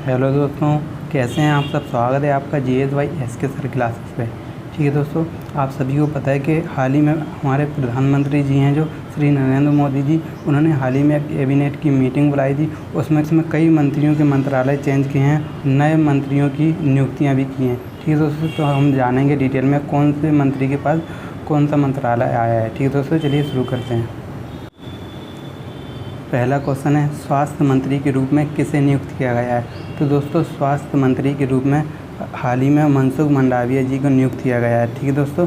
Hello दोस्तों, कैसे हैं आप सब। स्वागत है आपका GSY SK सर क्लासेस पे। ठीक है दोस्तों, आप सभी को पता है कि हाल ही में हमारे प्रधानमंत्री जी हैं जो श्री नरेंद्र मोदी जी, उन्होंने हाल ही में एक कैबिनेट की मीटिंग बुलाई थी। उसमें कई मंत्रियों के मंत्रालय चेंज किए हैं, नए मंत्रियों की नियुक्तियाँ भी की हैं। ठीक है दोस्तों, तो हम जानेंगे डिटेल में कौन से मंत्री के पास कौन सा मंत्रालय आया है। ठीक है दोस्तों, चलिए शुरू करते हैं। पहला क्वेश्चन है, स्वास्थ्य मंत्री के रूप में किसे नियुक्त किया गया है। तो दोस्तों, स्वास्थ्य मंत्री के रूप में हाल ही में मनसुख मंडाविया जी को नियुक्त किया गया है। ठीक है दोस्तों,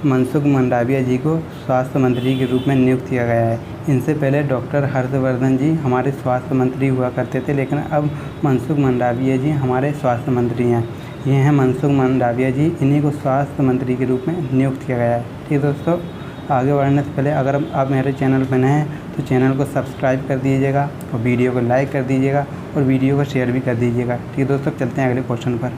मनसुख मंडाविया जी को स्वास्थ्य मंत्री के रूप में नियुक्त किया गया है। इनसे पहले डॉक्टर हर्षवर्धन जी हमारे स्वास्थ्य मंत्री हुआ करते थे, लेकिन अब मनसुख मंडाविया जी हमारे स्वास्थ्य मंत्री हैं। ये हैं मनसुख मंडाविया जी, इन्हीं को स्वास्थ्य मंत्री के रूप में नियुक्त किया गया है। ठीक है दोस्तों, आगे बढ़ने से पहले अगर आप मेरे चैनल पर नए हैं तो चैनल को सब्सक्राइब कर दीजिएगा और वीडियो को लाइक कर दीजिएगा और वीडियो को शेयर भी कर दीजिएगा। ठीक है दोस्तों, चलते हैं अगले क्वेश्चन पर।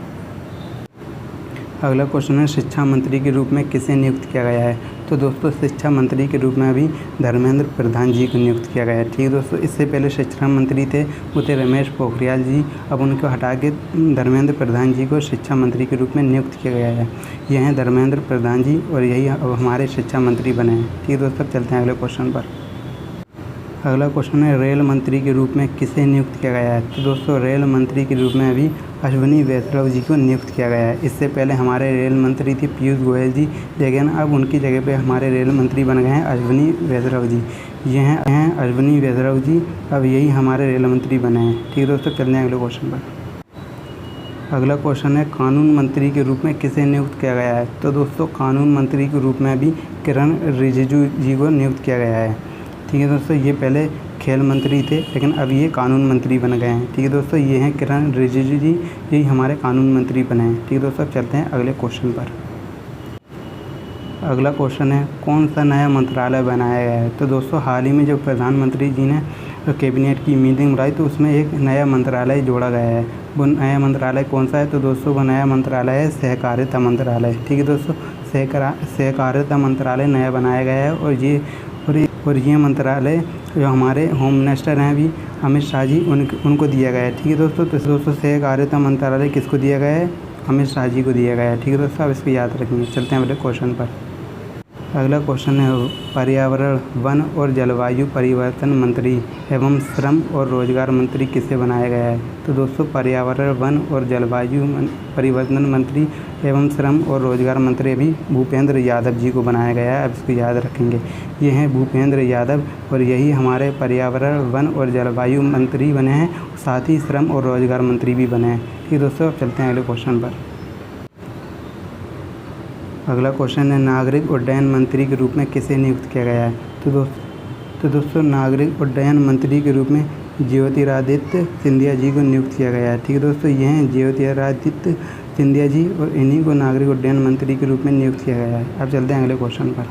अगला क्वेश्चन है, शिक्षा मंत्री के रूप में किसे नियुक्त किया गया है। तो दोस्तों, शिक्षा मंत्री के रूप में अभी धर्मेंद्र प्रधान जी को नियुक्त किया गया है। ठीक है दोस्तों, इससे पहले शिक्षा मंत्री थे वो थे रमेश पोखरियाल जी। अब उनको हटा के धर्मेंद्र प्रधान जी को शिक्षा मंत्री के रूप में नियुक्त किया गया है। ये हैं धर्मेंद्र प्रधान जी और यही अब हमारे शिक्षा मंत्री बने हैं। ठीक है दोस्तों, चलते हैं अगले क्वेश्चन पर। अगला क्वेश्चन है, रेल मंत्री के रूप में किसे नियुक्त किया गया है। तो दोस्तों, रेल मंत्री के रूप में अभी अश्विनी वैष्णव जी को नियुक्त किया गया है। इससे पहले हमारे रेल मंत्री थे पीयूष गोयल जी, लेकिन अब उनकी जगह पे हमारे रेल मंत्री बन गए हैं अश्विनी वैष्णव जी। ये हैं अश्विनी वैष्णव जी, अब यही हमारे रेल मंत्री बने हैं। ठीक है दोस्तों, चलते हैं अगले क्वेश्चन पर। अगला क्वेश्चन है, कानून मंत्री के रूप में किसे नियुक्त किया गया है। तो दोस्तों, कानून मंत्री के रूप में अभी किरण रिजिजू जी को नियुक्त किया गया है। ठीक है दोस्तों, ये पहले खेल मंत्री थे, लेकिन अब ये कानून मंत्री बन गए हैं। ठीक है दोस्तों, ये हैं किरण रिजिजू जी, यही हमारे कानून मंत्री बने हैं। ठीक है दोस्तों, अब चलते हैं अगले क्वेश्चन पर। अगला क्वेश्चन है, कौन सा नया मंत्रालय बनाया गया है। तो दोस्तों, हाल ही में जब प्रधानमंत्री जी ने कैबिनेट की मीटिंग बुलाई तो उसमें एक नया मंत्रालय जोड़ा गया है। वो नया मंत्रालय कौन सा है। तो दोस्तों, वो नया मंत्रालय है सहकारिता मंत्रालय। ठीक है दोस्तों, सहकारिता मंत्रालय नया बनाया गया है और ये मंत्रालय जो हमारे होम मिनिस्टर हैं अभी अमित शाह जी उनको दिया गया है। ठीक है दोस्तों, तो दोस्तों सहकारिता मंत्रालय किसको दिया गया है। अमित शाह जी को दिया गया है। ठीक है दोस्तों, अब इसको याद रखेंगे। चलते हैं अगले क्वेश्चन पर। अगला क्वेश्चन है, पर्यावरण वन और जलवायु परिवर्तन मंत्री एवं श्रम और रोजगार मंत्री किसे बनाया गया है। तो दोस्तों, पर्यावरण वन और जलवायु परिवर्तन मंत्री एवं श्रम और रोजगार मंत्री अभी भूपेंद्र यादव जी को बनाया गया है। अब इसको याद रखेंगे। ये हैं भूपेंद्र यादव और यही हमारे पर्यावरण वन और जलवायु मंत्री बने हैं, साथ ही श्रम और रोजगार मंत्री भी बने हैं। ठीक है दोस्तों, अब चलते हैं अगले क्वेश्चन पर। अगला क्वेश्चन है, नागरिक उड्डयन मंत्री के रूप में किसे नियुक्त किया गया है। तो दोस्तों, नागरिक उड्डयन मंत्री के रूप में ज्योतिरादित्य सिंधिया जी को नियुक्त किया गया है। ठीक है दोस्तों, ये हैं ज्योतिरादित्य सिंधिया जी और इन्हीं को नागरिक उड्डयन मंत्री के रूप में नियुक्त किया गया है। अब चलते हैं अगले क्वेश्चन पर।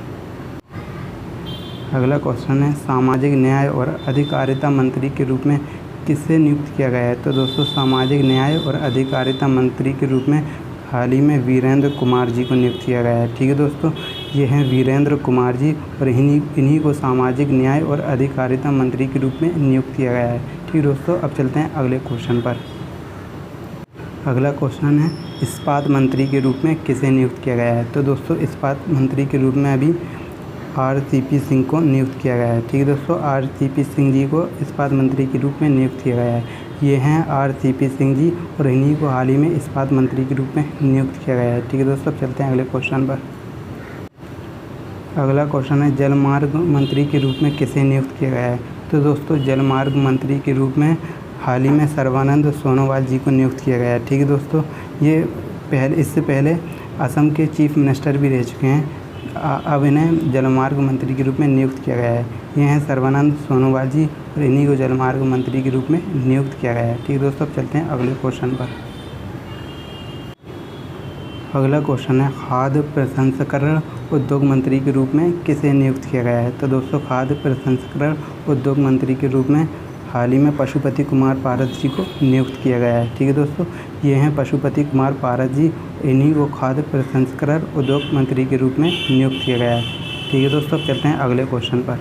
अगला क्वेश्चन है, सामाजिक न्याय और अधिकारिता मंत्री के रूप में किसे नियुक्त किया गया है। तो दोस्तों, सामाजिक न्याय और अधिकारिता मंत्री के रूप में हाल ही में वीरेंद्र कुमार जी को नियुक्त किया गया है। ठीक है दोस्तों, ये हैं वीरेंद्र कुमार जी और इन्हीं को सामाजिक न्याय और अधिकारिता मंत्री के रूप में नियुक्त किया गया है। ठीक है दोस्तों, अब चलते हैं अगले क्वेश्चन पर। अगला क्वेश्चन है, इस्पात मंत्री के रूप में किसे नियुक्त किया गया है। तो दोस्तों, इस्पात मंत्री के रूप में अभी RCP सिंह को नियुक्त किया गया है। ठीक है दोस्तों, RCP सिंह जी को इस्पात मंत्री के रूप में नियुक्त किया गया है। ये हैं RCP सिंह जी और इन्हीं को हाल ही में इस्पात मंत्री के रूप में नियुक्त किया गया है। ठीक है दोस्तों, चलते हैं अगले क्वेश्चन पर। अगला क्वेश्चन है, जलमार्ग मंत्री के रूप में किसे नियुक्त किया गया है। तो दोस्तों, जलमार्ग मंत्री के रूप में हाल ही में सर्बानंद सोनोवाल जी को नियुक्त किया गया है। ठीक है दोस्तों, ये इससे पहले असम के चीफ मिनिस्टर भी रह चुके हैं। अब इन्हें जलमार्ग मंत्री के रूप में नियुक्त किया गया है। ये हैं सर्बानंद सोनोवाल जी और इन्हीं को जलमार्ग मंत्री के रूप में नियुक्त किया गया है। ठीक है दोस्तों, अब चलते हैं अगले क्वेश्चन पर। अगला क्वेश्चन है, खाद्य प्रसंस्करण उद्योग मंत्री के रूप में किसे नियुक्त किया गया है। तो दोस्तों, खाद्य प्रसंस्करण उद्योग मंत्री के रूप में हाल ही में पशुपति कुमार पारस जी को नियुक्त किया गया है। ठीक है दोस्तों, ये हैं पशुपति कुमार पारस जी, इन्हीं को खाद्य प्रसंस्करण उद्योग मंत्री के रूप में नियुक्त किया गया है। ठीक है दोस्तों, अब चलते हैं अगले क्वेश्चन पर।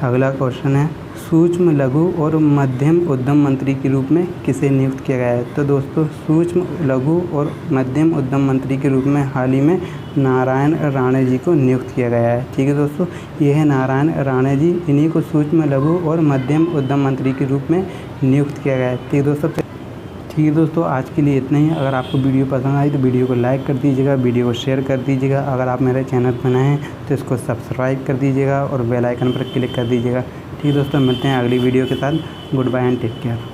अगला क्वेश्चन है, सूक्ष्म लघु और मध्यम उद्यम मंत्री के रूप में किसे नियुक्त किया गया है? तो दोस्तों सूक्ष्म लघु और मध्यम उद्यम मंत्री के रूप में हाल ही में नारायण राणे जी को नियुक्त किया गया है। ठीक है दोस्तों, ये है नारायण राणे जी, इन्हीं को सूक्ष्म लघु और मध्यम उद्यम मंत्री के रूप में नियुक्त किया गया है। ठीक है दोस्तों, आज के लिए इतना ही। अगर आपको वीडियो पसंद आई तो वीडियो को लाइक कर दीजिएगा, वीडियो को शेयर कर दीजिएगा। अगर आप मेरे चैनल पर नए हैं तो इसको सब्सक्राइब कर दीजिएगा और बेल आइकन पर क्लिक कर दीजिएगा। ठीक है दोस्तों, मिलते हैं अगली वीडियो के साथ। Goodbye and take care.